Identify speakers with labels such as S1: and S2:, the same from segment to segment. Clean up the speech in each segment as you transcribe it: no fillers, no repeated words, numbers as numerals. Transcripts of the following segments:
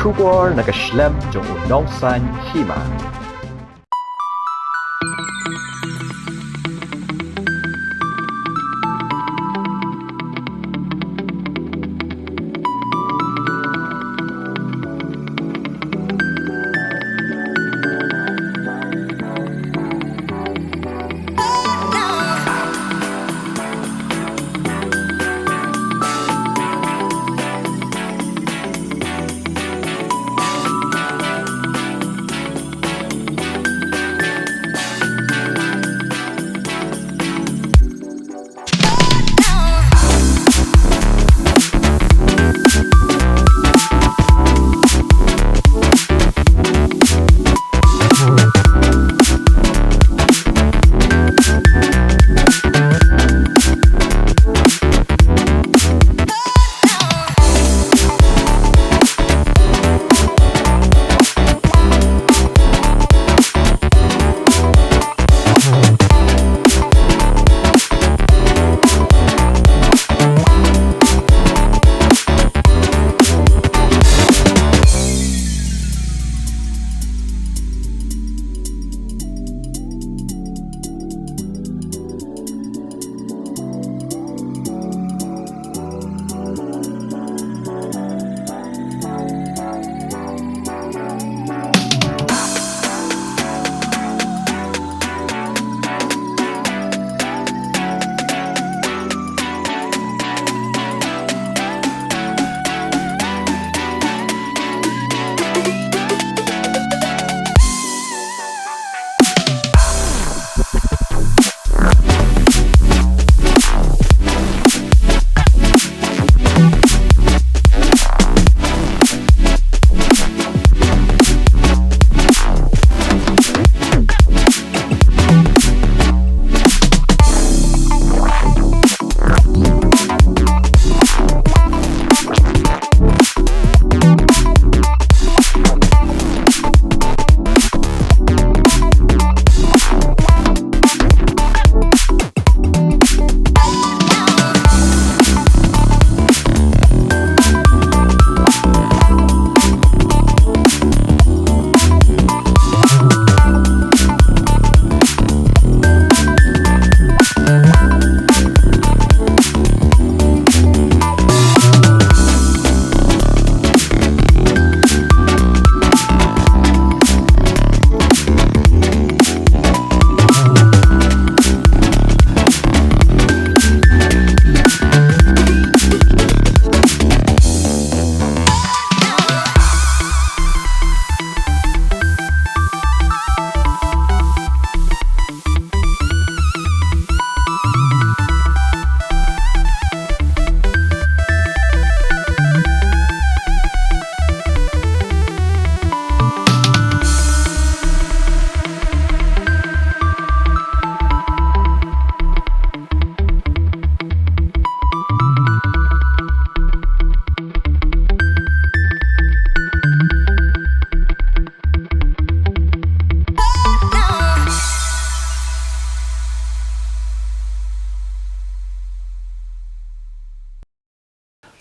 S1: Kubor nakaslem jong unongsan hima.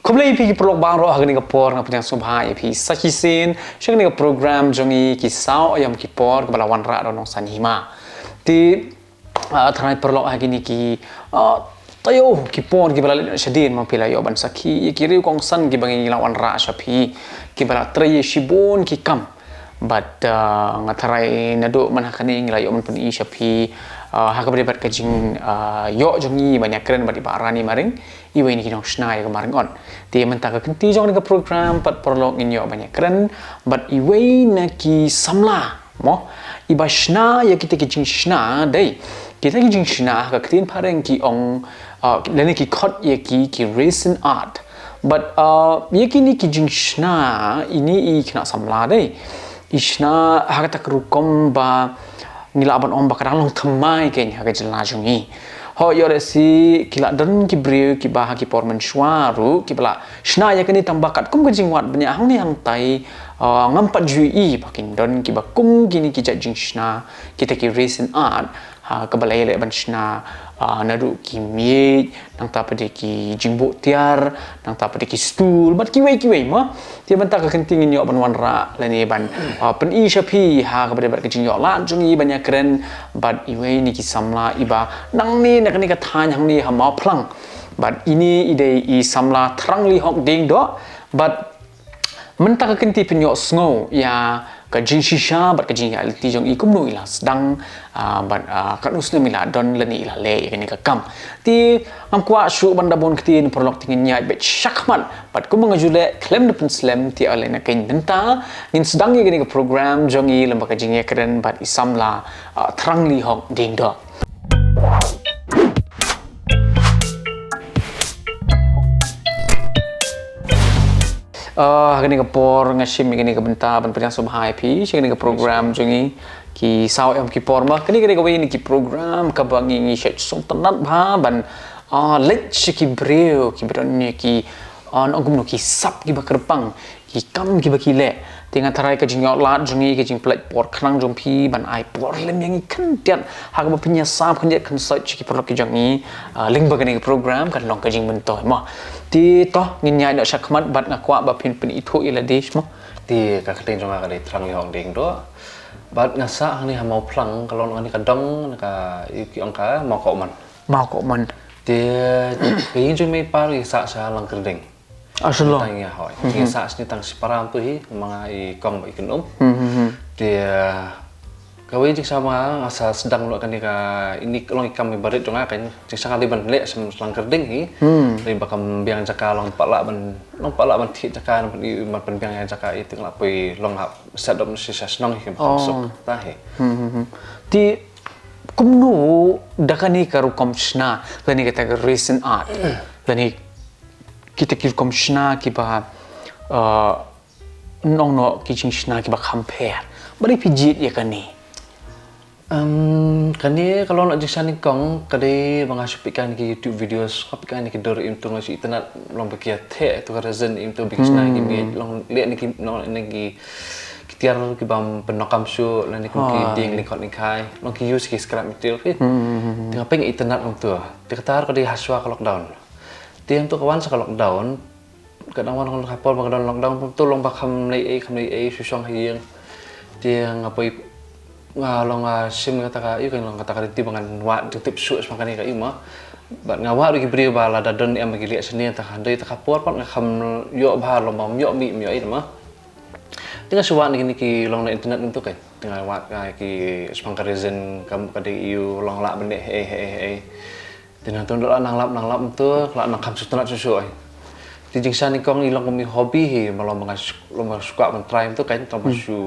S2: Kumlay pi prolog bang ro hagni kapor ngap yang subha pi sakisin shagni program jongi kisau ayam kipor kebala wanra ro nong sanhima ti thanai prolog hagini ki tayo kipor kibala shadin mampila yo ban saki kiri kong san ki bangi lawan ra shapi kibala traye shibon ki kam but ngatarai nado manakani nglayo man puni shapi hakabri bat kajing yo jongi banyak keren badi barani maring iwe ni kinong snai kemarin on dia mentaka kenti jong ni program pat prolog in yo banyak keren but iwe na ki samla mo iba shna ya kita kijing shna dai kita kijing shna ka ktin pareng ki ong lene ki khot ya ki recent art but ya kini kijing shna ini i kena samla dai ishna hakata kerukom ba nilaban om bakarang long themai kenya haga jelna jongi ho yore si kila dan ki briu ki bah ki porman shwaru ki bala shna ya kini tambakat kum kajing wat banyak hang ni hang tai ngampat jui pakin don ki bakum gini ki jajing shna kita ki recent art kebalai le banchna nadu ki mie nang ta pada ki jingbo tiar nang ta pada ki stool bat kiwei ma dia banta ka kenting nyok ban wanra la ni ban pen i shapi kepada bat ki nyok la jungi banyak keren bat iwei ni ki samla iba nang ni nak ni ka than hang ni ha ma plang bat ini ide i samla thrang li hok ding do bat mentah ka kenti penyok sngo ya ka jin shisha bat ka jin ya ti jong i kum nu ila sedang bat ka nus ne mila don lani ila le ya ni ka kam ti am kwa shu banda bon kti ni prolog tingin nya bet shakman bat kum ngajule klem de slam ti ale na kain benta nin sedang ya ni ka program jong i lamba ka jin ya keren bat isamla thrang li hok ding do gani ka por ngashim gani ka benta ban pryang subhai pi gani ka program jungi ki saw em ki por ma gani ka wei ki program ka bangi ngi shet som tanat bha ban let ki breu ki bron ni ki on ogum no ki sap ki bakrpang ki kam ki bakile tinga tarai ka jingyo lat jungi ki jing plat por khnang jong pi ban ai por lem yang kan tiat ha ka pinya sap kan kan sai ki por ki jangi ling ba gani program kan long ka jing mentoi ma ti toh ngin nyai dak sakmat bat ngakwa ba pin itu ila dish mo
S3: ti ka khating jong ka dei thrang yong ding do bat ngasa ni ha mau plang kalau ngani ka dong ka ki angka mau ko man ti yin jong mai par sa lang kerding
S2: aslo
S3: tang ya hoi ti sa ni tang siparam tu hi mga i kong ba ikunum ti kawai jik sama asa sedang lo kan ka ini long ikam ibarat jong kan jik sakali ban le lang kerding hi ri bakam biang jaka long pala ban thi jaka ban pen biang yang jaka itu la pui long hap set up si sasnong hi masuk ta he
S2: ti kumnu dakani karu komshna lani kata recent art lani kita kir komshna ki ba nong no ki chingshna ki ba compare bari pijit ya kani
S3: kani kalau nak jiksan ni kong kadai mengasupikan ki YouTube videos kapikan ki dor im tu ngasi internet long bekia the tu reason im tu bikin ni mi long lihat ni ki long ni ki tiar ki bam penokam su lan ni ki ding lingkot ni kai long ki use ki scrap material ki tengah peng internet long tu dia kata kadai haswa ka lockdown tiang tu kawan sa lockdown kadang wan long kapol bang lockdown tu long bakam nei ai susong hiang tiang apa long sim kata ka yu kan long kata ka ti bangan wa tip su semakan ni ka ima bat ngawa ri bri ba la dadon em bagi liat seni ta handai ta kapor pat ngam yo ba long bam yo mi ai ma tengah suwa ni ki long na internet tu kan tengah wa ki semakan reason kam ka yu long la bende he tengah tu nang lap tu la nang kam su tanat su ai ti jingsan ni kong ilong kami hobi hi malam suka men try tu kan tambah su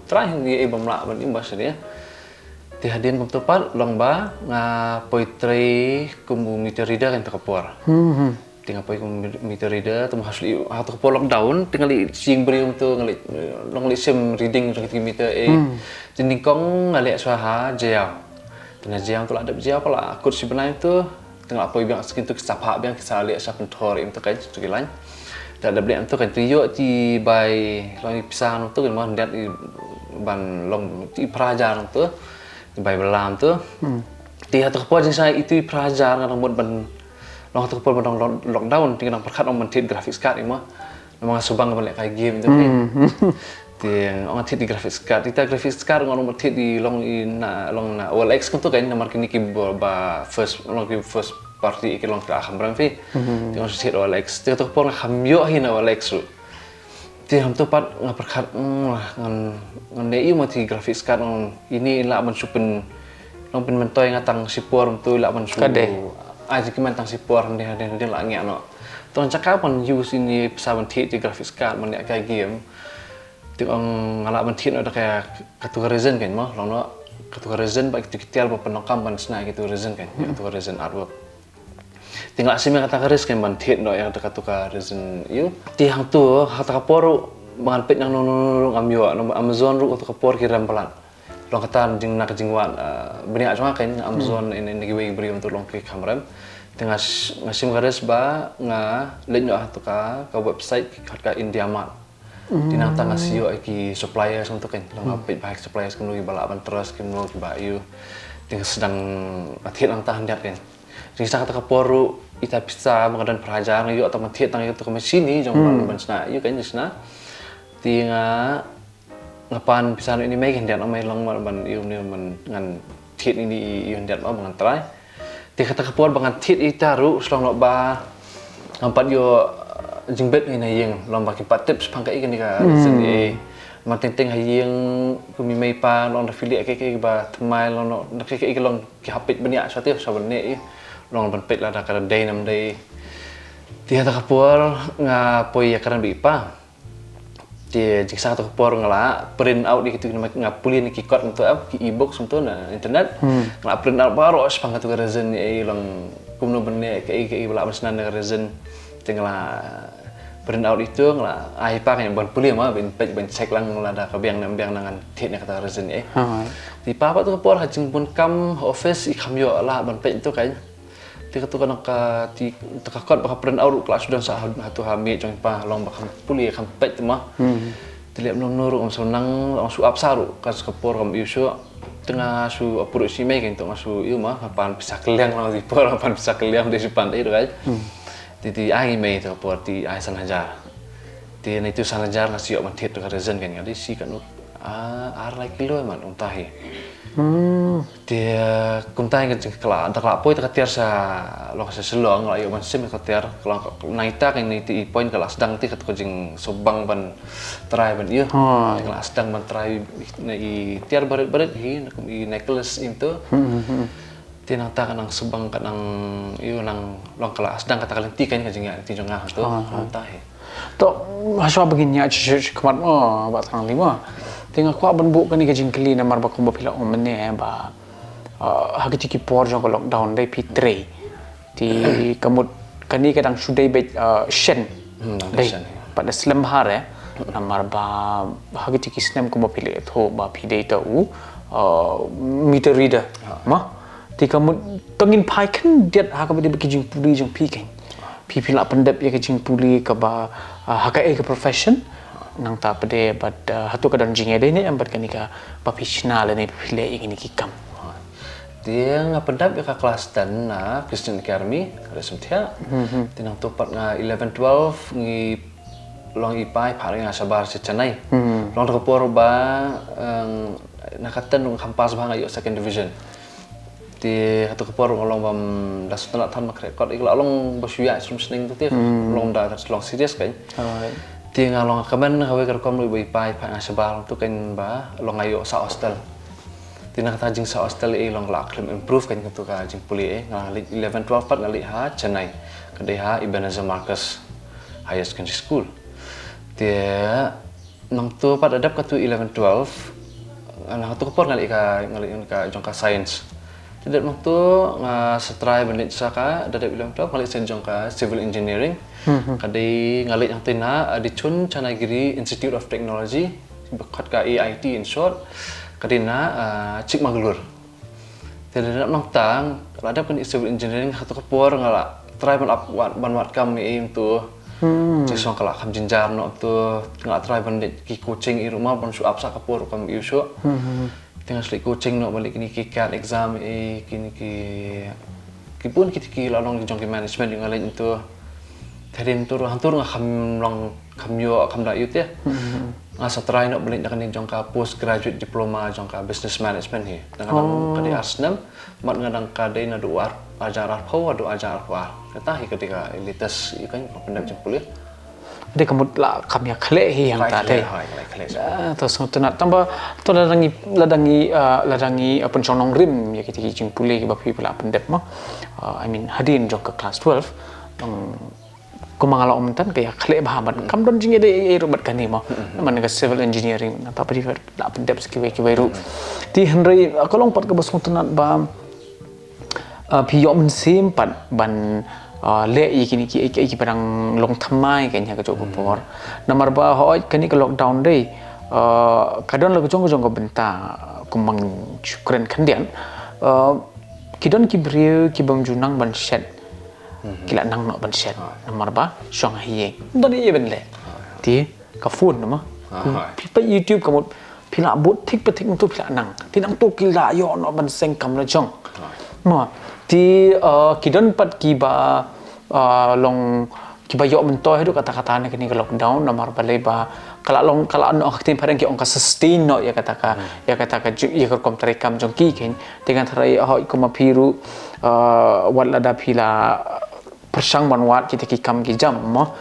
S3: try ni ibam la ban imbas ni ti hadin kom tepat long ba nga poetry kumu meter reader kan takapor tinggal poe kumu meter reader tu hasli ha takapor lockdown tinggal sing beri tu ngali long li sim reading ki meter tin kong ngali swaha jeo tengah jeo tu ada jeo pala akut si benai tu tengah apa yang sekitu kesapa yang kita lihat siapa pentor itu kan sekilan tak ada beli itu kan tujuh di by long pisang itu kan mau lihat di ban long di pelajar itu di by belam itu di hati kepala saya itu pelajar kan buat ban long hati kepala ban lockdown tinggal perkat orang mentit grafik card ini mah memang subang balik kayak game itu kan yang orang mentit di grafik card kita grafik card orang mentit di long na OLX kan tu kan nomor kini ba first party ikut long ke akham beramfi tengok sih OLX dia tu pun hamyo hina OLX tu dia ham tu pat ngaperkat ngan dei mati grafik card ini lah mensupen long pen mentoy ngatang sipor tu lah mensu aja kiman tang sipor dia lah ngiak no tuan cakap pun use ini pesawat mentit di grafik card mana kayak game tengok ngalak mentit ada kayak ketua reason kan mah long no ketua reason baik itu kita alba penokam ban senai gitu reason kan ketua reason artwork tinggal sih kata keris kan mentit no yang ketua reason you tiang tu kata kapor bangan pet yang nung amyo Amazon ru atau kapor kiram pelan long kata jing nak jingwan beri aja kan Amazon ini giveaway beri untuk long ke kamera tengah ngasim keris ba nga link yo atau ka website ka India Mart tinang tanga siyo ki suppliers untuk kan long apit baik suppliers kenu balaban terus kenu bayu Tinggal sedang matiit ang tahan dia kan. Jadi sa kata kaporu ita bisa mengadan pelajaran yo atau matiit tang itu ke sini jong ban sna yo kan sna. Tinga ngapan bisa ini mai kan dia amai long ban yo ni man ngan tiit ini yo dia ban trai. Ti kata kapor bangan tiit ita ru selong lo ba ngampat yo jingbet ni yang long ba ki pat tips pangkai kan ka seni. Mà ting hay yang kumi mai pa long affiliate cái ba thmai long no cái long ki hapit bania sa tiap sa bane long ban pet la da kada day nam day ti hata kapor nga poi ya karan bi pa ti jiksa to kapor ngala print out di kitu nga pulin ki kot untuk ap ki ebook semtu na internet ngala print out baru as pang tu reason e long kumno bane ke bala masnan reason tingala print out itu ngala ai pa yang ban pulih mah ben pej ben cek lang lada ka biang nangan tit na kata reason di pa tu kapor hajing pun kam office i kam yo la ban pej tu kan ti ka tu kan ka ti ka kot ba print out kelas sudah sa hatu hami jong pa long ba kam pulih kam pej tu mah ti lep nom nuru om sonang om su ap saru kas kapor kam isu tengah su apuru si mai kan tu masu iu mah pan bisa keliang long di por pan bisa keliang di depan itu kan ti ai mai tu por ti ai sanajar ti na itu sanajar na siok man tit ka reason kan ngadi si kan ar like kilo man untahi ti kuntai kan kala anta kala poi ta tiar sa lo sa selong la yo man sim ka tiar kala naita kan ni ti point kala sedang ti ka jing sobang ban try ban ieu kala sedang ban try na i tiar baret hi i necklace itu tinang ta kanang subang kanang iyo nang long kala sedang kata kalenti kan kajinga ti jong ngah tu tahe
S2: to haswa begini aja kemat mo ba tang lima tinga kwa ban bu kan ni kajing kli na mar ba ko ba pila om ne ba hagiti ki por jong lockdown dai pi3 ti kamut kani kadang sudai be shen dai pada slam har namar ba hagiti ki snam ko ba pila tho ba pi dai ta u meter reader ma ti kamu tengin pai kan dia haka badi bekijing puli jong pi kan pi pila pendap ya kijing puli ka ba haka ke profession nang ta pade bad hatu kadan jing ede ni ambat kan ka professional ni pile ini ki kam
S3: dia ngapendap ya ka kelas dan na Christian Academy ada semtia tinang topat nga 11 12 ngi long ipai phare nga sabar se Chennai long ka por ba nakatan ng kampas ba nga yo second division ti hatu kapor ngolong bam das tanat tan mak record ikla long basuya sum sning tu ti long da long serious kan ti ngalong kamen hawe kar kom lu pai pa asbal tu kan ba long ayo sa hostel ti nak tajing sa hostel e long la klim improve kan tu ka jing puli e ngali 11 12 pat ngali ha Chennai kedai ha Ebenezer Marcus Higher Secondary School ti nang tu pat adap ka tu 11 12 ana hatu kapor ngali ka jong ka science tidak waktu setrai benda saka dari bilang tu kali senjong ka civil engineering kadai ngalik yang tina di Chun Chanagiri Institute of Technology bekat ka AIT in short kadina Chikmagalur tidak nak tang ada kan civil engineering satu kapor ngala try ban wat kami tu sisong kala kam jinjar no tu ngala try benda ki coaching i rumah ban su apsa kapor kam isu tengah slik coaching no balik ni ki CAT exam kini ki pun ki lalong jong ki management yang lain itu tadin tur hantur ngam long kam yo kam da yut ya asa try no balik dak ni jong ka post graduate diploma jong ka business management hi dengan kadi asnam mat ngadang kade na duar ajar arpo adu ajar arpo kata hi ketika elitas ikan pendap jong kuliah
S2: de kamut la kami khle hi yang ta de to so to nak tambah to ladangi penconong rim ya kita jing pulih ba pi pula pendep mah I mean hadin jong ke class 12 ko mangala omtan kaya khle bahabat kam don jing ede e robat kan ni mah man ka civil engineering ta padi la pendep skiwe ki wairu ti henry kolong pat ke basung tunat ba pi yo men sim pat ban le ikini ki padang long thamai kanya ka jok por nomor ba hoi kani ka lockdown dei kadon la jong ko benta kumang chukren khandian kidon ki brio ki bang junang ban shet kila nang no ban shet nomor ba shong hiye don ye ben le ti ka phone no ma pi pa youtube kamut pila bot thik petik tu pila nang tinang tu kila yo no ban seng kam la jong no ti kidon pat ki ba long ki ba yo mentoy du kata-kata ni kini lockdown nomor balai ba kalau no aktif pada ki ongka sustain no ya kata ya kom terekam jong ki ken dengan tarai iku mapiru wala pila persang banwat kita ki kam ki jam mo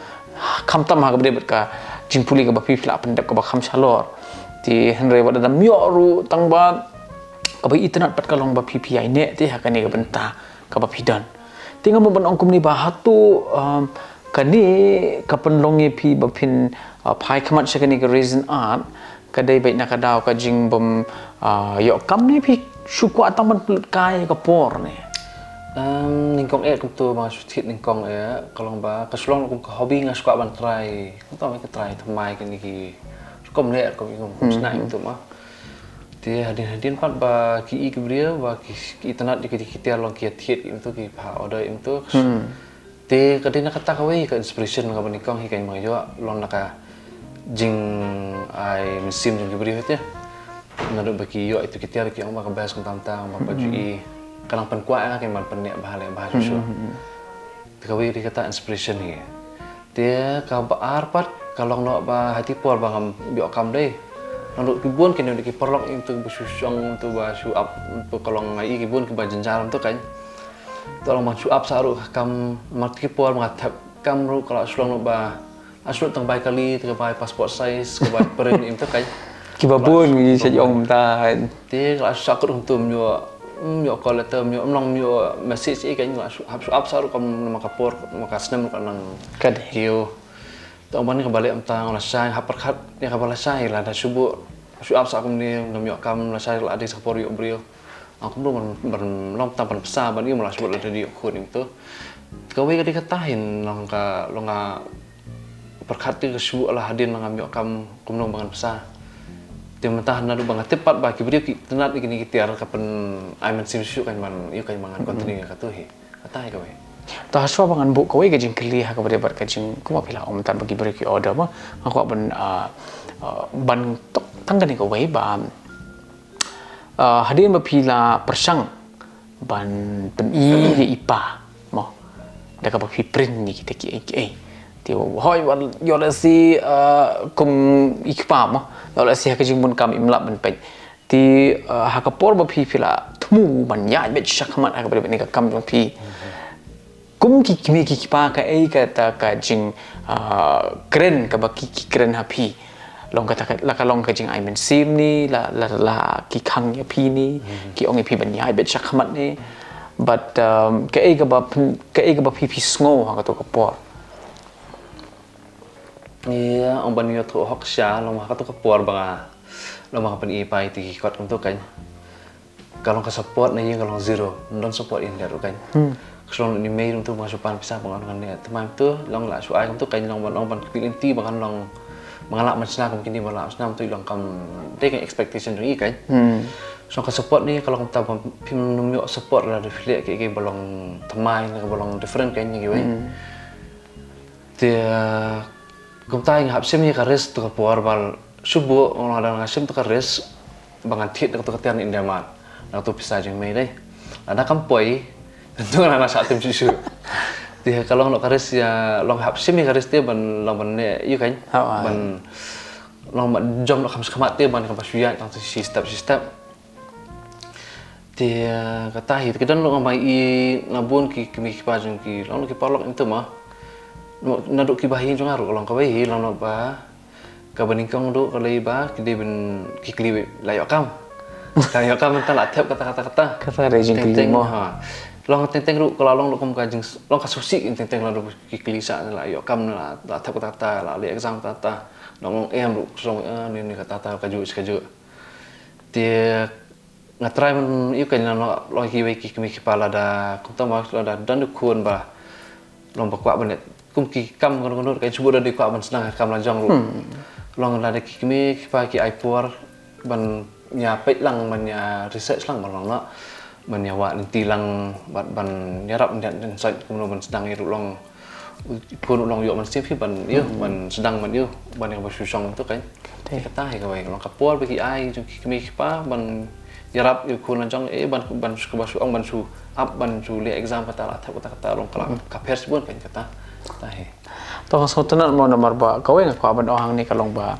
S2: kam tam ha gede ka jingpuli ka ba pila pendak ka ba kham chalor ti henry wada dam yo ru tang ba ka ba internet pat kalong ba PPI ne ti ha kani ka benta ka ba pidan tinggal mo ban ongkum ni ba hatu kani kapan longi pi ba pin pai khamat sakani ka reason art kadai baik nak daw ka jing bom yo kam ni pi syukwa tang ban pelut kai ka por ni
S3: Ningkong kum tu bang sutit ningkong kalau ba kasulong kum ka hobi ngas kwa ban try kum to ka try thamai kan ki kum le kum snai tu mah dia hadin pat ba ki bria ba ki internet di kita long ki thiet itu ki pa order itu te kadina kata ka we ka inspiration ka ningkong hi kan yo long naka jing ai mesin jing bria tu nado ba ki yo itu kita ki ong ba ka bas kum tantang ba ji kalang penkuat kan man penek bahale bahasa so kawi dia kata inspiration ni dia ka baar pat kalau nak ba hati por bang biok kam deh nak kibun kini di perlok itu bersusung tu ba su up untuk kalau ngai kibun ke bajenjar tu kan tolong man su up saru kam mat kipor mengatap kam ru kalau sulong nak ba aslut tang bai kali tang bai passport size ke bai print itu kan
S2: kibabun ni sejong tahan
S3: dia kalau sakut untuk myo call letter myo long myo message kan hab up saru kam makapor makasnem kan
S2: kad
S3: hiu to ban ka balik amtang la sai hab perkhat ya ka bala sai la da subuh su up sa kam ni myo kam la sai la adi sapor yo brio aku belum long tampan besar ban ni mula sebut ada di kun itu kawe ka dikatahin long ka perkhat ti subuh la hadin lang myo kam kumnong bangan besar mentah nadu banget tepat bagi beri tenat ini kita kapan aiman simsu kan man yuk kan mangan kontinu katu he kata he kawe
S2: ta haswa bangan bu kawe ka jing kli ha ka bari bar ka jing kuma pila om tan bagi beri ki order ma aku ban tok tangga ni kawe ba hadin ba pila persang ban pen i ipa mo da ka ba print ni kita ki thì hỏi bạn yo là si cùng ikpa mà đó là si cái chuyện buôn cam im lặng bên bên thì hakapor ba phi là thu ban nhai bet shakmat hakapor bên cái cam trong phi cũng ki ikpa cái ta cái chuyện keren cái ba ki keren ha phi long kata la ka long cái chuyện ai men sim ni la ki khang ya phi ni ki ong phi ban nhai bet shakmat ni but cái ba phi sngo ha ka to kapor
S3: iya ang banyo to hok siya long maka to kapor banga long maka pan ipay ti kot kum to kan kalong ka support na yung kalong zero non support in there kan kalong ni mail to mga supan pisa banga ngan ne tamam to long la su ai kum to kan long ban clienti banga long mangala man sna kum kini bala sna to long kam take expectation ri kan so ka support ni kalong ta pim numyo support la reflect ke balong tamai na balong different kan ni we dia kum tai ngap sim ni kares tu kapor bal subuh orang ada ngasim tu kares bangan tit tu ketian indamat nak tu pisah jeng mei deh ada kampoi tentu anak saat tim susu dia kalau nak kares ya long hap sim ni kares dia ban long ban ne you kan ban long ban jom nak kamat dia ban kampas suya tang sistem dia kata hit kita long mai nabun ki pajeng ki long ki parlok itu mah naduk ki bahin jong aru long ka bahi long nok ba ka baningkong do ka lei ba ki de ben ki kli layok kam layok kam ta la thep kata
S2: rejing kli mo
S3: ha long teng ru kalau long kom ka jing long ka susi teng long ki kli sa layok kam la thep kata la le exam kata long em ru song ni kata ka ju dia ngatrai man yu kan lo ki we ki kepala da kum ta ma da dan kun ba long ba kwa benet kum ki kam kono kai subuh dari kwa ban senang kam lanjang ru long da ki pa ki ipor ban nya pet lang man nya research lang ban long na man nya wa ti lang ban nya rap dan sai kum ban senang ru long pun long yuk man siap ban yo ban sedang man yo ban yang bersusong tu kan kata hai kawai long kapol bagi ai jong kami pa ban yarap yo kun jong ban su basu ong ban su up ban su le exam kata lah kata long kala kapers pun kan kata hai
S2: to sotenan mo na marba kawai ngak ban ohang ni kalong ba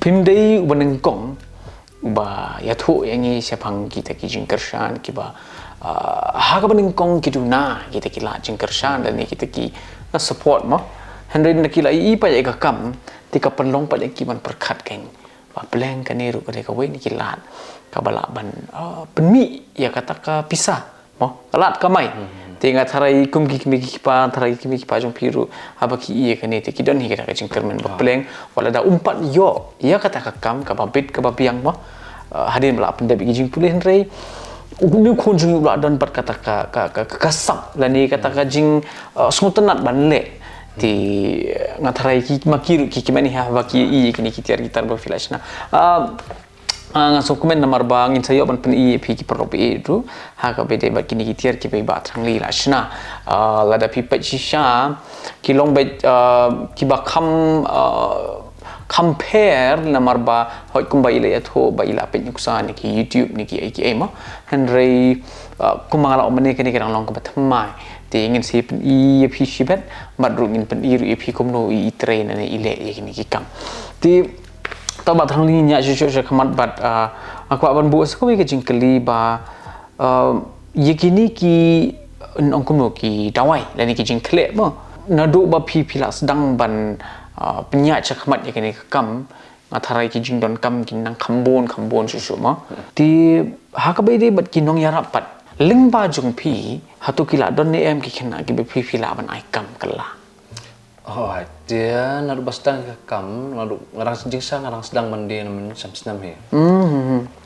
S2: pimdei ubaneng kong ba yathu yangi sepang kita ki jingkershan ki ba haga baning kong kidu na kita ki la jingkershan dan ni kita ki support mo henry na ki la I pa ya kam tika penlong pa ki man perkhat keng ba pleng ka ni ru ka we ni ki la ka bala ban penmi ya kata ka pisah mo kalat ka mai tinga tharai kum ki pa tharai ki pa jong piru haba ki iye ka ni te ki don hi ka jingkermen ba pleng wala da umpat yo ya kata ka kam ka ba bit ka ba piang mo hadin bala pendep ki jing pulih henry ni khon jing ula dan pat kata ka kasap la ni kata ka jing smutenat ban le ti ngatharai ki makiru ki mani ha ba ki I ki tiar gitar ba filashna ngaso komen nomor bang in sayo ban pen I pi ki perop itu ha ka bede ba ki tiar ki ba thang li la shna la da pi pa shisha ki long ba ki ba kham compare namar ba hoi kumba ila yatho ba ila pe nyuksa ni ki YouTube ni ki ai ki ema henry kumangala omane kini kirang long ka batmai ti ingin si pen I pi shibet madru ingin pen I ru pi kumno I train ane ile ye kini ki kam ti tabat hang li nya shu khamat bat aku aban bu sko ke jingkeli ba ye kini ki ong kumno ki dawai la ni ki jingkle mo nadu ba pi pila sedang ban penyak cakmat ya kini kam ngatharai ki jingdon kam kin nang khambon susu ma ti hakabai de bat kinong yarap pat lingba jung pi hatu kila don ne em ki khina ki be pi pila ban ai kam kala
S3: oh dia nadu basdang kam nadu ngarang jingsa ngarang sedang mandi namen samsnam he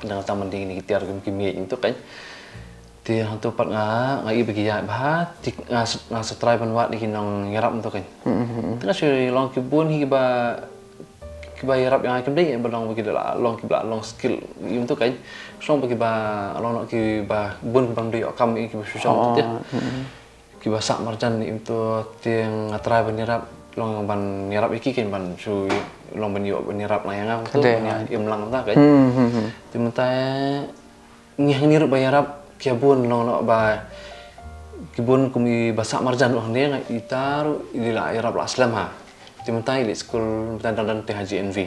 S3: nang tam mandi ni tiar kum kimi itu kan ti hantu pat ngai bagi ya bah ti nga setrai ban wat di kinong yarap tu kan tengah si long kibun hi ba yarap yang akan dei belong bagi long skill im tu kan song bagi ba long nak ki ba bun bang dei kam ki susah tu ki ba sak marjan im tu ti ngatrai ban yarap long ban yarap iki kan ban su long ban yo ban yarap layang tu im lang ta kan ti mentai ngih ni ru ba yarap kiabun long ba kibun kumi basak marjan orang dia itaru idila irab aslam ha timentai di school dan haji NV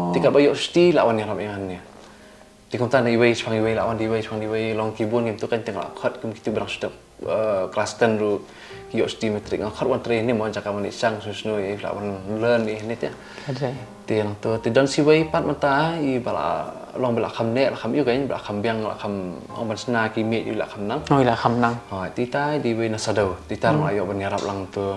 S3: tika bayo sti lawan irab yang ni tikumtan iwei spang iwei lawan diwei long kibun itu kan tengah khat kum kitu berang sudah kelas 10 ru yo sti metrik khat wan train ni mo jaka mani sang susno i lawan learn ni ya tiang tu tidon si wei pat mata I bala long bala kham ne kham yu kan bala kham biang la kham ong ban sna ki me yu la kham nang
S2: oi la kham nang
S3: ti tai di wei na sadau ti tar la yo ban yarap lang tu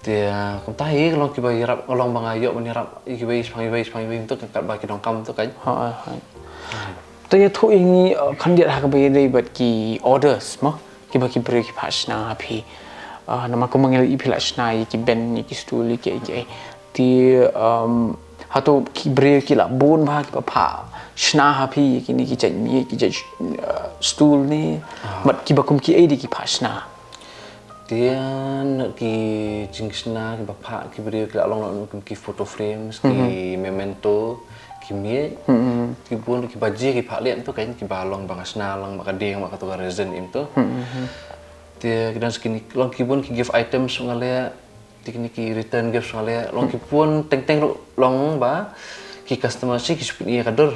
S3: tia kum tai long ki ba yarap long bang ayo ban yarap ki wei spang wei tu kat ba ki dong kam tu kan
S2: tu ya thu ingi khan dia ha ka be dei bat ki orders mo ki ba ki break pasna pi nama ko mangel I pilashna ki ben ki stool ki ti hatu ki bre ki la bon ba ki pa shna ha pi ki ni ki chai mi ki chai stool ni mat ki ba kum ki ai di ki pa shna
S3: tian ki jingsna ki ba pa ki bre ki la long ki photo frames ki memento ki mi ki bon ki baji ki pa lian tu kan ki ba long bangasna lang maka ding maka tu reason im tu dia dan sekini long ki bon ki give items ngale teknik return gift ngale long ki pun teng long ba ki customer si ki supin iya kadur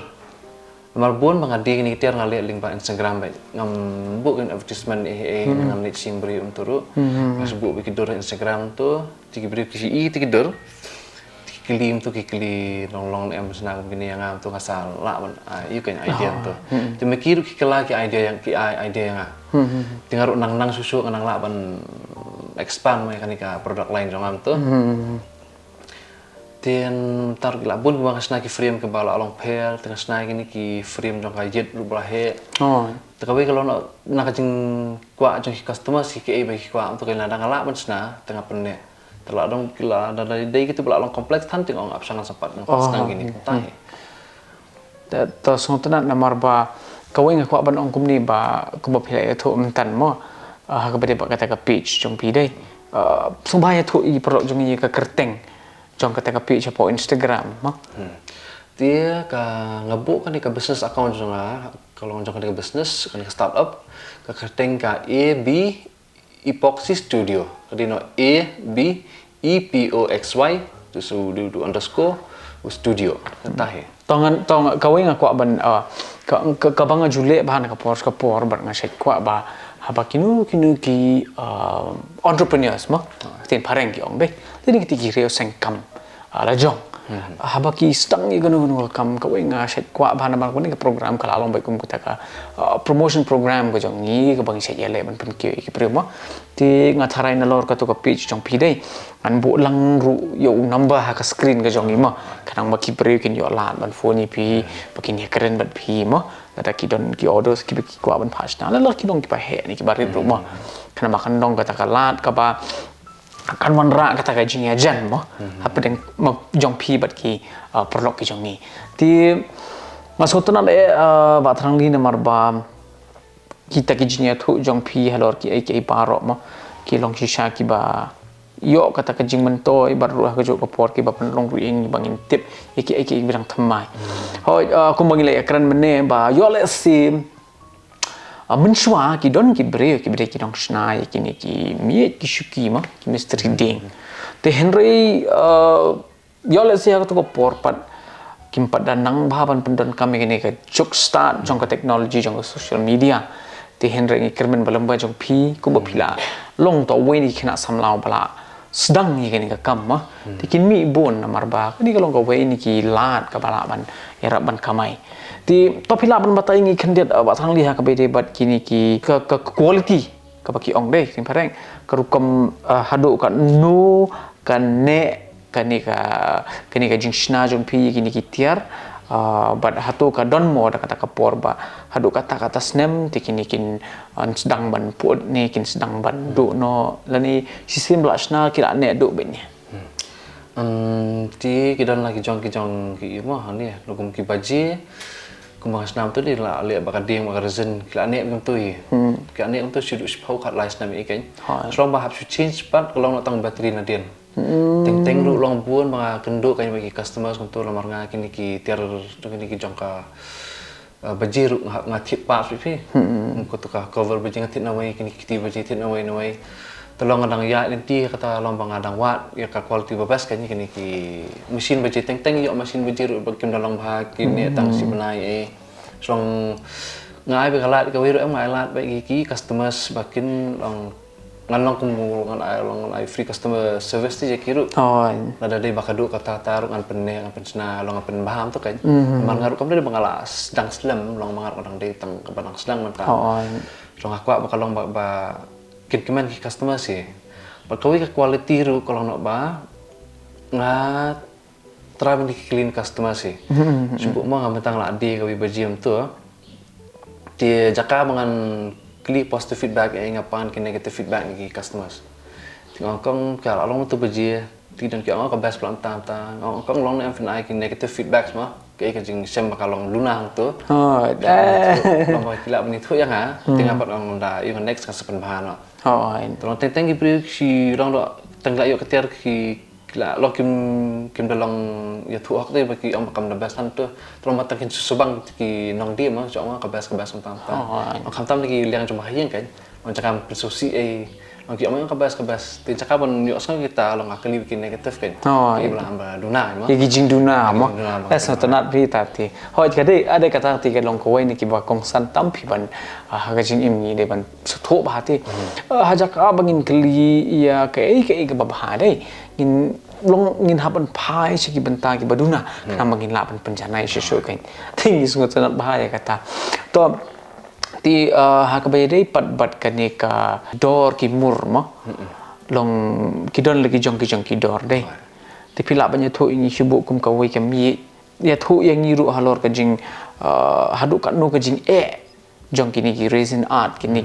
S3: nomor bon mangadi ni tiar ngale link ba Instagram ba ngam bu kan advertisement ngam ni sing beri unturu pas bu ki dor Instagram tu tiki beri ki I tiki dor tiki klim tu ki kli long em senang gini yang ngam tu ngasal la you kan idea tu tu mikir ki kala ki idea yang tinggal nang susu nang la ban expand mekanika produk lain jongam tu tian tar gila bun gua kasna ki frame ke bala along pair tengah sna gini ki frame jong kajet lu belahe tekawe kalau nak kajing gua jong customer si ke bagi gua untuk kena dang ala ban sna tengah penne terladong gila dari day gitu bala along kompleks tan tengong ap sangat sempat nang gini tai
S2: ta song tenan namar ba kawai ngak ban ong kumni ba ko ba philai tho tan mo kepada pak kata ke page jong pi dai sumbaya thu i perlu jong i ke kerteng jong kata ke page po Instagram mah
S3: dia ka ngebuk kan ke business account jong kalau jong ke business kan ke startup ke kerteng ka AB Epoxy Studio jadi no ABEPOXY tu studio underscore studio tahe
S2: tong kawai ngakwa ban ka banga jule bahan ka por ban ngasai kwa ba haba kinu ki entrepreneurs mo tin pareng ki ong be tin ki ti reo sengkam la jong haba ki stang i ganu kam kawai ngasai kwa bahan ban ko ni program kala long bai kum kita ka promotion program ko jong ni ka bang sai yale ban pen ki primo ti ngatharai na lor ka to ka page jong pi dai an bu lang ru yo number ha ka screen ka jong ni mo kadang ma ki pre kin yo lan ban phone ni pi bakin ya keren ban pi mo ada ki don ki orders ki kwa ban pas na la ki dong ki pa he ni ki barit ru mo kana makan dong kata ka lat ka ba akan wanra kata ka jing ya jan mo apa deng mo jong pi bat ki perlok ki jong ni ti masutna ba thrang ni na marba kita ki jing ya thu jong pi halor ki ai paro mo ki long shisha ki ba yo kata ka jing mentoi baru ka jo ka por ki ba pen long ruing bangin tip iki birang thamai hoi aku mangilai akran mene ba yo le si menshwa ki don ki bre ki dong snai ki ni ki mi ki shuki ma ki mystery ding te henry yo le si ka to por pat kim pada nang bhaban pendon kami ni ka jok start jong ka technology jong ka social media te henry ngi kermen balamba jong pi ku ba phila long to we ni khina samlau bala sedang ni kan kam mah tikin mi bon marba ni kalau kau ni ki lat ka bala ban era ban kamai ti topila ban batai ngi khandet ba thang liha ka be bat kini ki ka quality ka baki ong dei sing pareng karukam hadu ka no kan ne kani ka jing shna jong pi kini ki tiar bat hatu ka don mo da kata ka porba hadu kata snem tikini kin sedang ban put ni kin sedang ban du no lani sistem blasna kira ne du ben
S3: ti kidan lagi jong ki mah ni lugum ki baji kumang snam tu di la le ba kading ba reason kila ne ngam tu kila ne untuk shudu spau kat lai snam i kan so ba have to change pat kalau nak tang bateri na dian teng lu long buon mga kenduk kan bagi customers untuk lamar nga kini ki tiar kini ki jongka baji ru ngathit pa pi ko to ka cover baji ngathit na wai kini ki baji thit na wai tolong adang ya nanti kata long bang adang wat ya ka quality babas kan kini ki mesin baji teng yo mesin baji ru bakim dalam bah kini tang si benai song ngai be kalat ka wiru ngai lat bagi ki customers bakin long ngan kumu ngan ai free customer service ti je kiru ada dei bakadu kata taru ngan penne ngan pensna long pen baham tu kan man ngaru kam de bangalas sedang slam long mangar orang dei tang ke banang sedang menta long aku bakal long ba kin kemen ki customer si bakau ke quality ru kalau nak ba ngat try men clean customer si cuba mo ngam tang la di ka wi bajiam tu ti jaka mangan klik positive feedback ngapan ke negative feedback ni customers tengok kong kalau long tu beji tidak kau ka best plan ta kong long na FNI ke negative feedback semua ke jing sem kalau lunang tu long ba kila beni tu yang tengah pat long da yung next ka sepen bahan tolong teng ibri si long do teng la yo ketiar ki kila lo kim dalong ya tu ak dei bagi ang bakam da best tu tolong matang kin subang ki nong dia mah cuma ka best tam ang tam lagi liang cuma hayang kan ang cakam persuasi ang ki ang ka best tin cakam yo sang kita long akali bikin negatif kan ki belah amba duna mah
S2: ki jing duna mah es not pi tati hoi kade ada kata ti ke long ko ni ki ba kong san tam pi ban ha jing im ni de ban tho ba ti hajak abangin kli ya ke ba ba dei in long ngin haban pai segi benta ki baduna kana mangin laban penjana isu kan ting sungut sangat bahaya kata to ti ha ka bayde pat kani ka dor ki mur mo long ki don lagi jong ki dor dei ti pila banyak thu ingi sibuk kum ka wei kami ya thu yang ngiru halor ka jing hadu ka no ka jing jong kini ki resin art kini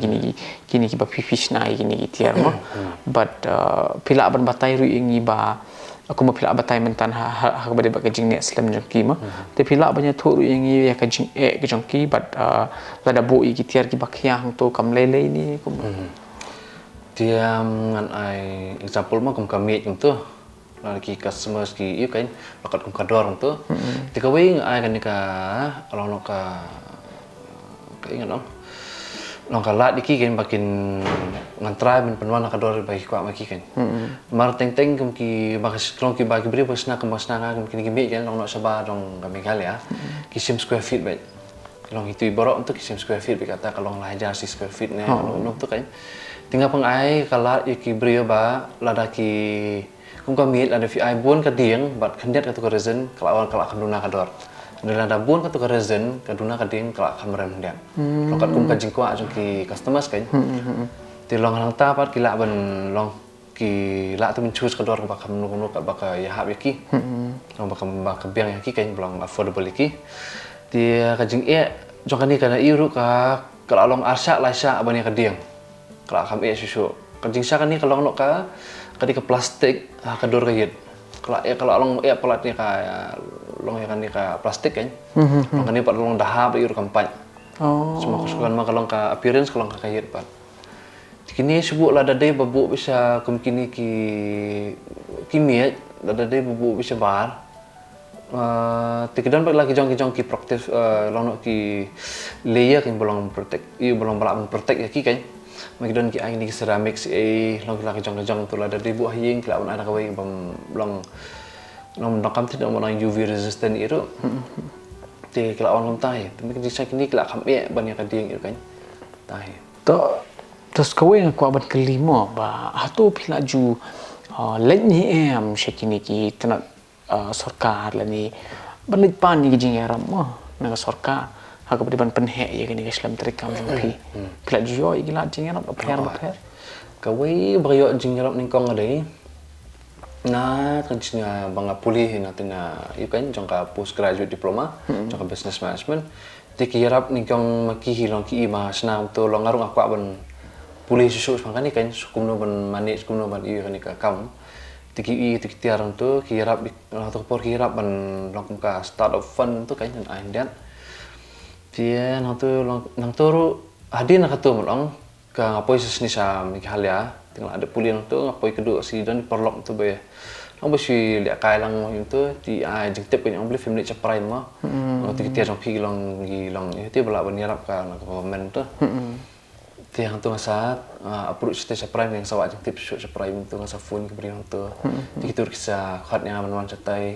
S2: ki ba fish nai kini ki tiar mo but pila ban batai ru ingi ba aku mau pila batai mentan ha ba de ba jing ne slam jong ki ma te pila banyak thu ru ingi ya ka jing ke jong ki but la da bo i ki tiar ki ba khyang to kam le ni ku
S3: dia ngan ai example mah kum kami tu lagi customer ki kan lakat kum kador tu tika wei ai kan nika kalau nak ka ingat dong long kalat diki kan bakin ngantrai men penwan kador bagi kwa maki kan mar teng teng kum ki bakas long ki bagi beri pasna kum pasna kum kini kimi kan long nak sabar dong kami kali ya kisim square feet baik long itu ibarat untuk kisim square feet berkata kalau lah aja si square feet ni long tu kan tinggal pengai kalat iki beri ba ladaki kum kami ada fi ai bun ka dieng bat kendet ka tu reason kalau kalak kenduna kador Nila ada bun ka tu reason kaduna ka dieng kalak kamrem dia lokat kum ka jingkwa jong ki customers kan ti long lang ta pat kila ban long ki la tu men choose kador ba kam nu ka ba ka ya hab yaki long ba ka biang yaki kan belum affordable yaki ti ka jing jong kan ni kana iru ka kalau long arsya laisa abani ka dieng kalak kam susu ka jing sa kan ni kalau nok ka kadi ke plastik kador ka yit kalau long pelat ni ka long ya kan ni ka plastik kan long kan ni pat long dahab iru kampan semua kesukaan mah kalau ka appearance kalau ka kayit pat kini sebut lah dadai babuk bisa kemkini ki kimia dadai babuk bisa bar tikidan lagi jong ki protect long ki layer kan belum protect belum balak protect ya ki kan magidon ki ai ni ceramic long lagi jong tu lah dadai bu haying kila ada kawai long nakam tidak mau UV resistant itu ti kila on tai tapi kisah kini kila kami banyak kading itu kan tai
S2: terus kau yang aku abad kelima ba hatu pila ju lenyi syakini ki tanat sarkar lani banit pan ni jing yaram naga sarkar hak beriban penhe ya kini Islam terikam jumpi pila ju yo igila jing yaram per
S3: kawai bayo jing yaram ning kong adai na kanjina banga pulih natina kan jangka postgraduate diploma jangka business management tikirap ning kong maki hilong ki ma snam to long arung aku ban pulih susu makanya kan sukum no ban manis sukum no ban iya kan ka kam tiki tiarang tu kirap atau por kirap ban long ka start of fund tu kan an dan dia nang tu hadin ka tu long ka ngapoi sesni sa mikhalia tinggal ada pulih nang tu ngapoi kedua si dan perlok tu be long besi liak kai lang itu ti ai jeng tep kan yang beli family caprai mah tiki tiarang pi long itu bala ban yarap ka komen tu ti hang tu ngasa approach te surprise yang sawat tip shoot surprise tu ngasa phone ke beri hang tu ti kitur kisah khat yang man catai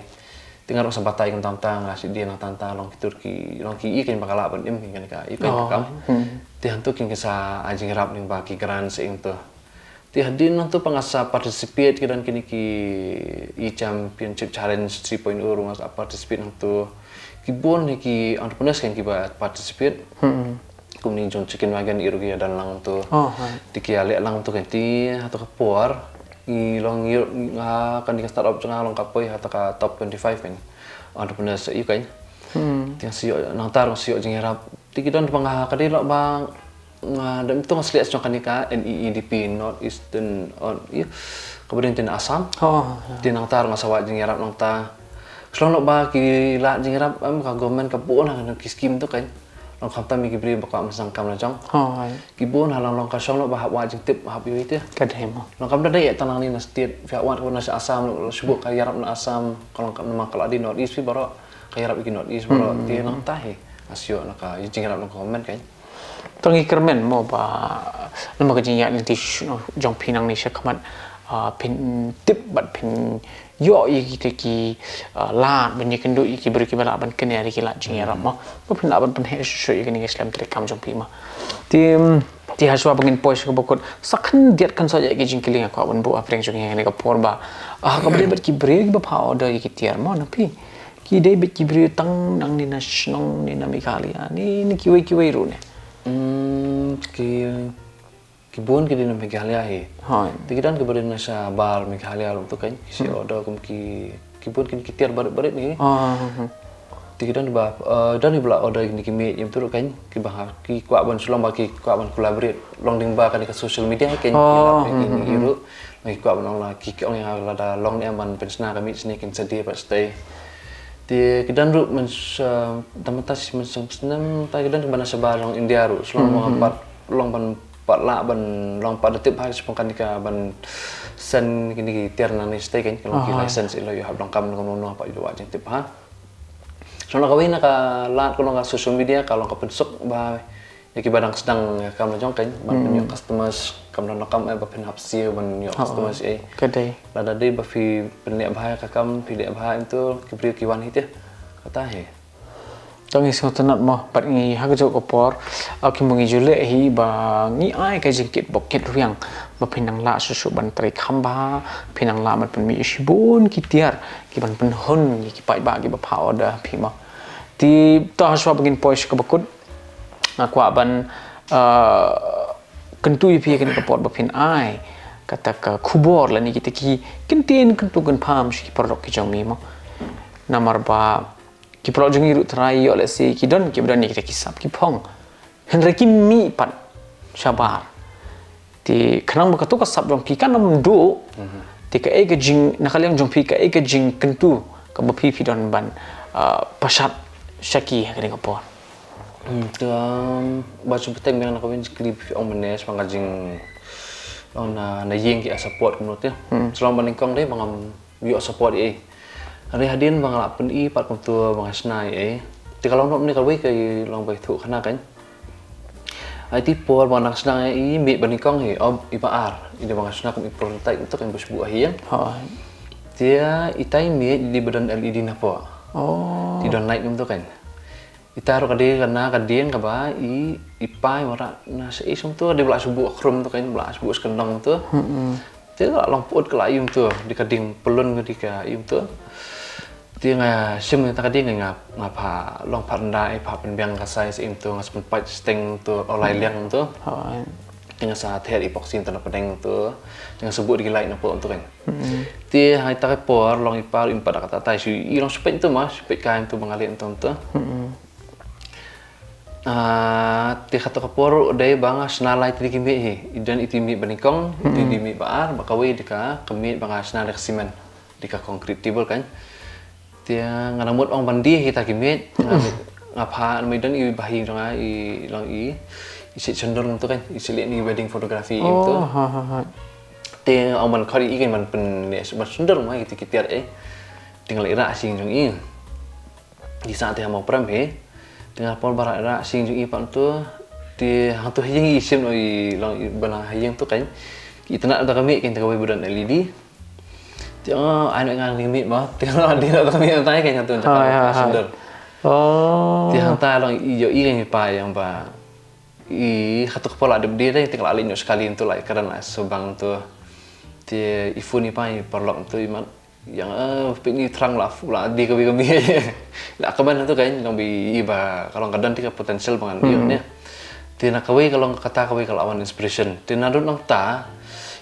S3: tinggal rasa batai kan tantang ngasih dia nang tantang long kitur ki ikan bakal apa im kan ka ikan kam ti hang tu king kisah ajing rap ning baki grand seing tu ti hadin nang tu pangasa participate kidan kini ki championship challenge 3.0 ngasa participate nang tu kibon ki entrepreneurs kan ki participate kumning jong chicken wagon irugi dan lang tu dikiale lang tu kenti atau kapor i long kan di startup jang long kapoi atau ka top 25 kan entrepreneurs i kan tiang sio nang tar sio jeng harap tikidon pangah kadi lo bang dan itu ngasliat jong kanika NEEDP North Eastern on kemudian tin Assam tin nang tar ngasawa jeng harap nang ta selong lo ba ki la jeng harap ka government ka buon kan ki scheme tu kan long khamta mi kibri bakwa masang kam la jong kibon halang long ka song lo bahap wa jing tip hap yo itu
S2: kadem
S3: long kam dai tanang ni na state fiat wa ko na asam lo subuk ka yarap na asam kalau nama kalau di North East baro ka yarap ki North East baro ti nang tahi asio na ka jing yarap no comment kan
S2: tong ikermen mo ba nama ka jing ya ni ti jong pinang ni syakamat pin tip bat pin yo iki ki la banyak kendo iki beri ki bala ban kene ari ki la jing yarap mo pin la ban pen he shu iki ni Islam terekam jong pi ma ti haswa bangin pois ko bokot sakhan diat kan saja ki jing kiling aku ban bu apreng jong ni ka porba ka beri bat ki beri ki ba pha order iki tiar mo na pi ki dei bet ki beri tang nang ni na snong ni na mikalia ni ki wei ru ne
S3: kibon ke di Meghalaya he. Tikidan ke badan nasa bar Meghalaya lo tu kan. Kisi order kum kibon kini kitiar barat ni. Tikidan ba dan ni bela order ni kimi yang tu kan. Kibah ki kuat ban sulong bagi kuat ban collaborate long ding ba kan ke social media kan. Ini iru. Mai kuat ban lah ki orang yang ada long ni aman pensna kami sini kan sedih pas stay. Ti kidan ru men tamatas men senam ta kidan ban nasa bar long India ru. Selama 4 long ban pat la ban long pat detik hai sepongkan nika ban sen kini tiar nani stay kan kalau ki license ilo yo hab long kam long no pa ido ajeng tip ha so na kawin naka lat ko long social media kalau ka pensuk ba ya ki badang sedang kam jong kan ban penyo customers kam long kam ba pen hap sia ban yo customers
S2: Kedai.
S3: lada de ba fi penlek bahaya ka kam pi lek bahaya itu ki bri ki wan hit kata he
S2: Tong iso tanat mo pat ngi hagjo ko por ki mungi jule hi ba ngi ai ka jingkit bokit riang ba pinang la susu ban tri khamba pinang la man pen mi shibun ki tiar ki ban pen hon ki pai ba ki ba phao da phi mo ti to haswa begin pois ka bakut kwa ban kentui pi kan ka por ba pin ai kata ka kubor la ni kita ki kentin kentu kan pam shi produk ki jong mi mo namar ba ki produk jong iru trai yo le si ki don ki berani kita kisap ki phong henry ki mi pat sabar ti khanang ba ka sap jong pi kan nam do ti ka e ka jing nakaliang jong pi ka e ka jing kentu ka ba pi don ban pasat syaki ka ka por
S3: baca petang yang nak kawin klip orang menes mangajing orang na yeng ki support menurut ya selama ningkong deh bangam yo support hari hadin bang lap pen i pat tua bang snai ti kalau nok ni kalau ke long bai thu khana kan ai ti por bang nak snai mi ban ningkong he i ba ar i bang snai kum i prototype untuk yang busbu ahian dia itai mi di badan LED na po ti don naik untuk kan itaruh kadi karena kadian kaba ipai mara na sei sum tu dia belas subuh krum tu kan belas subuh sekendang tu dia long pot ke layum tu di kading pelun ketika ayum tu dia nga sim ta kading ngapa long pandai pa penbiang kasai sim tu ngas penpat steng tu olai liang tu dengan sa ther epoxy tu na pedeng tu dengan subuh di lain apa tu kan dia hai ta por long ipar impat kata tai si long spek tu mas spek kain tu mengalir tu ti kata kapor dai banga snalai tri kimi he idan itimi banikong itimi baar bakawi dika kemi banga snalai simen dika konkret tibul kan dia nganamut ong bandi kita kimi ngapa medan i bahi jonga i long i isi cenderung tu kan isi lihat ni wedding photography itu dia ong ban kari ikan ban pen ne cenderung mai kita kitiar tinggal ira sing jong i di saat dia mau pram he dengan pol barak rak sing jung ipan tu di hantu hayang isim oi long bana hayang tu kan kita nak ada kami kan terkawai budan LED dia anak ngang limit mah dia dia nak kami tanya kan hantu cakap sender dia hantar long ijo kan pa yang ba hatu kepala ada dia dah tinggal alin sekali itu lah karena sebang tu dia ifuni pa perlok tu iman yang ini terang lah di kami lah kemana tu kan yang iba kalau kadang tiga potensial bangan dia dia nak kawai kalau kata kawai kalau awan inspiration dia nadut nang ta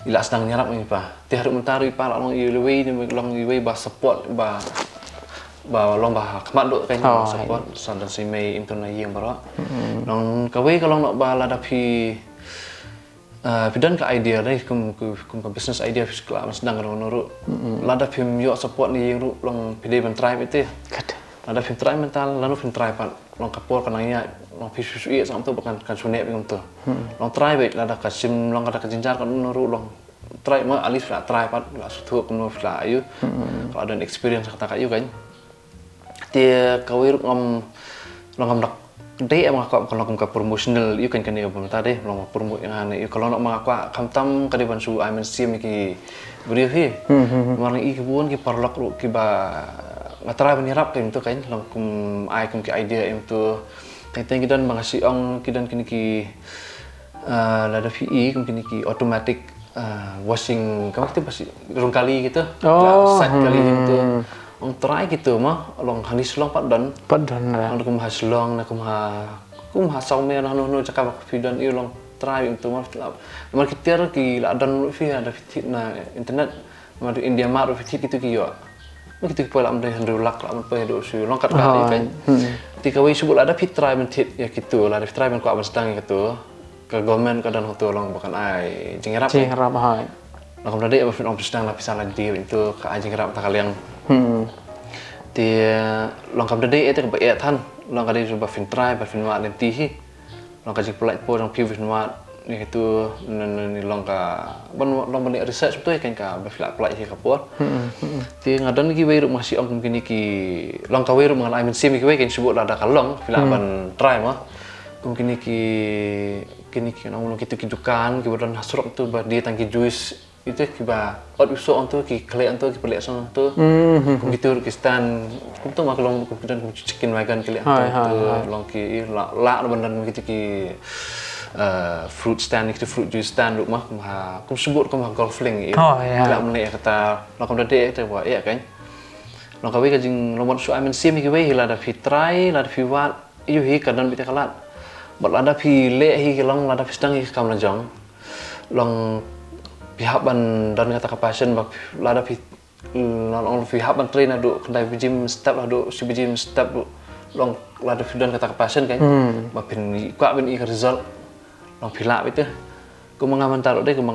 S3: ila sedang nyarap ni pa dia harus mentaru pa long iwei long iwei ba support ba long ba kemat duk kan support sandan si mei intona yang baru long kawai kalau nak ba ladapi pidan ke idea deh kum business idea fiskal sedang kalau nuru lada film yo support ni yang long pide ben try itu lada film try mental lalu film try pan long kapor kanangnya long fisu iya sam tu bukan kan sunek bingum tu long try bet lada kasim long kada kajinjar kan nuru long try ma alif lah try pan lah sutu kum lah ayu kalau ada experience kata kayu kan dia kawir ngam long deh emang aku kalau aku promotional, you kan kena apa tadi, kalau promo yang aneh, kalau nak mengaku kamtam kadiban su I mensim ki beri fi, mana i kebun ki parlok lu ki ba ngatra menyerap kan itu kan, langsung I kum ki idea itu, tentang kita mengasih ong kita kini ki lada fi kum kini ki automatic washing, kamu itu pasti rong kali gitu, set kali itu. Ong try gitu mah long hanis long padan
S2: lah
S3: ong kum haslong na kum ha sau me na no cakap video i long try itu mah mar kitir ki la dan fi ada fit na internet mar India mar fit itu ki yo gitu pola am deh rulak la am pe do su long kat kan tika wi subul ada fit try men tit ya gitu la try men ko am sedang gitu ke government kadang hoto long bukan ai jingrap
S2: hai
S3: long dade am sedang la pisah lagi itu ke jingrap tak kalian dia long kam dade itu keท่าน long kadi coba fin try ba fin wa lenti hi long kaji pelai po long piu fin wa ni itu ni long ka long bani research betul kan ka bafila pelak ki kapor ti ngadan ki wei masih ang kini ki long ka wei mengal aimen sim ki wei kan sebut ada kalong fila ban try mah mungkin kini nong kita kidukan ki badan hasrok tu ba dia tangki juice itu ki ba ot usok tu ki klek tu ki pelek son tu begitu ki stan tu mak long kemudian chicken wagon klek tu long ki la bandan begitu ki fruit stand itu fruit juice stand rumah kum sebut kum golfling itu tidak menaik kata lo kum dede itu buat ya kan lo kawai kajing lo mau suai mensim ki wei la da fitrai la da fiwat iyo hi kadan bita kalat bat la da fi le hi long la da sedang hi kam lanjong long pihak ban dan kata kapasien ba la da fi long pihak ban train adu kendai gym step adu si gym step long la da fi dan kata kapasien kan ba pin kwa ben i result long pilak itu, aku mengaman taruh deh, aku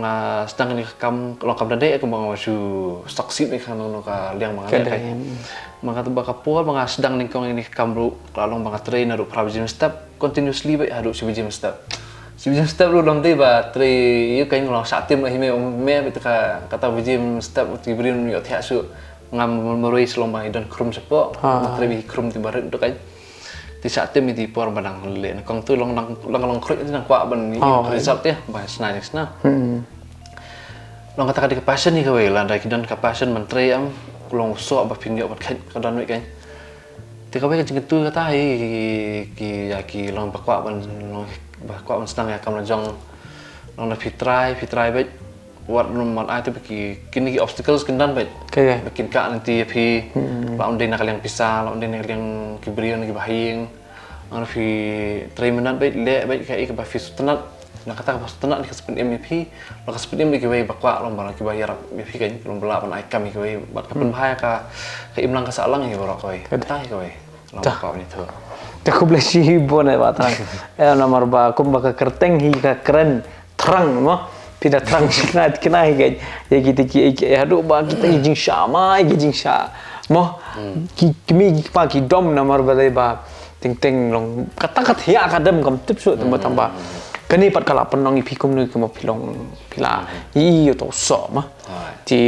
S3: sedang ni kam lokam deh, aku mengawasi saksi ni kan orang liang mengajar kan, mengatur bakapol, sedang ni kau ini kam lu, lalu mengatrain aduk gym step, continuously baik aduk si gym step lu dong tiba, teri, you kan orang saktim lah hime itu kata gym step diberi nuyot hiasu, mengambil selomba dan krum sepok, teri krum tiba itu kan. Di saat itu di por badang lele, kong tu long krut itu nang kuat ban ni result ya, bahas nanya sana. Long kata di passion ni kau lah, dari kidan passion menteri am, long sok apa pinjau apa kadan ni kan. Ti kau kan tu kata ki long bakwa ban senang ya kam lanjong long na fitrai baik. Wat nomor itu kini obstacles kendan baik. Bikin kak nanti pi lawan dia nak yang pisah, lawan dia nak yang kiberian lagi bahing. Orang pi terima baik le baik kayak ke bafis tenat. Nak kata pas tenat ni kesepin MVP, lo kesepin MVP keway bakwa lomba lagi bayar MVP kan belum belapan aikam keway. Bat kapan bahaya ka imlang ka salang ya borok keway. Betai keway. Lomba kau ni tu.
S2: Tak boleh sih boleh batang. Nomor ba kum baka kerteng hi ka keren terang mah. Tidak terang sangat kena kan ya kita aduh bah kita jing sama jing sha moh kimi pagi dom namar balai ba ting long kata ya kadam kam tip su tambah kani pat kala penong ipikum nu kemo pilong pila i to so mah ti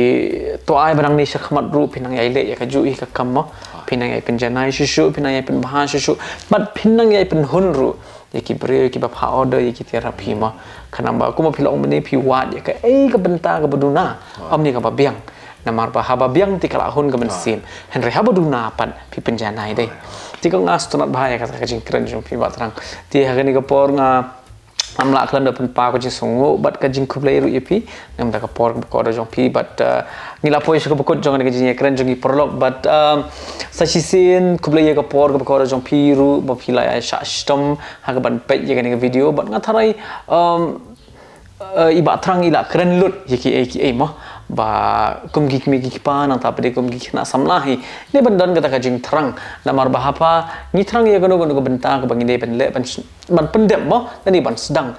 S2: to ai barang ni sakmat ru pinang yai le ya kaju i ka kam mah pinang yai penjanai susu pinang yai pen bahan susu bat pinang yai pen hun ru yaki beri yaki bapa order yaki terapi mah kenapa aku mau pilih orang ni piwat ya ke kebentar ke beduna om ni ke babiang namar bah babiang ti kalahun ke bensin Henry habaduna pan pi penjanai deh ti ko ngas tunat bahaya kata kajing keren jong piwat terang ti hari ni ke por nga amla klan dapat pa ko jing songo bat kajing kublai ru yepi nam da ke por ko ada jong pi bat ngila poi ko bokot jong ni kajing keren jong perlok bat sachisin kublai ke por ko ada jong pi ru bo pilai sha stom ha ke ban pet ye kan video bat ngatarai iba terang ila keren lut yaki mah ba kum gik mi gik pa nang tapi de kum gik na samlahi ni bandan kata kajing terang namar bahapa ni terang ya gono bentang ke bangi de ben le ban pendem mo tadi ban sedang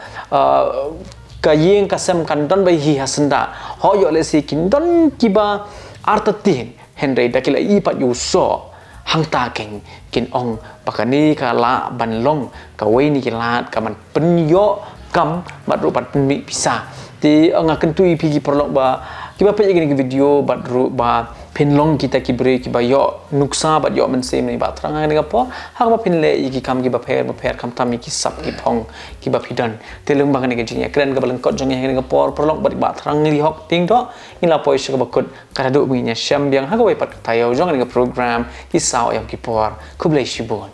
S2: kayeng kasem kandan bai hi hasenda ho yo le si kindon kiba artatin Henry dakila ipat yuso hang ta kin ong pakani kala ban long ka we ni kilat ka man penyo kam bat rupat mi bisa ti ngaken tu ipigi perlok ba kiba pe gini video bat ru ba pinlong kita kibri kiba yo nuksa bat yo mensem ni bat terang ngani gapo ha ba pinle iki kam kiba per kam tami ki sap ki phong kiba pidan telung bang ni kejinya keren gabalan kot jong ngani gapo perlok bat terang ni hok ting do ila poi se bakut kada du minya syam yang ha ga pat tayo jong ngani program ki sao yang ki por kublai shibon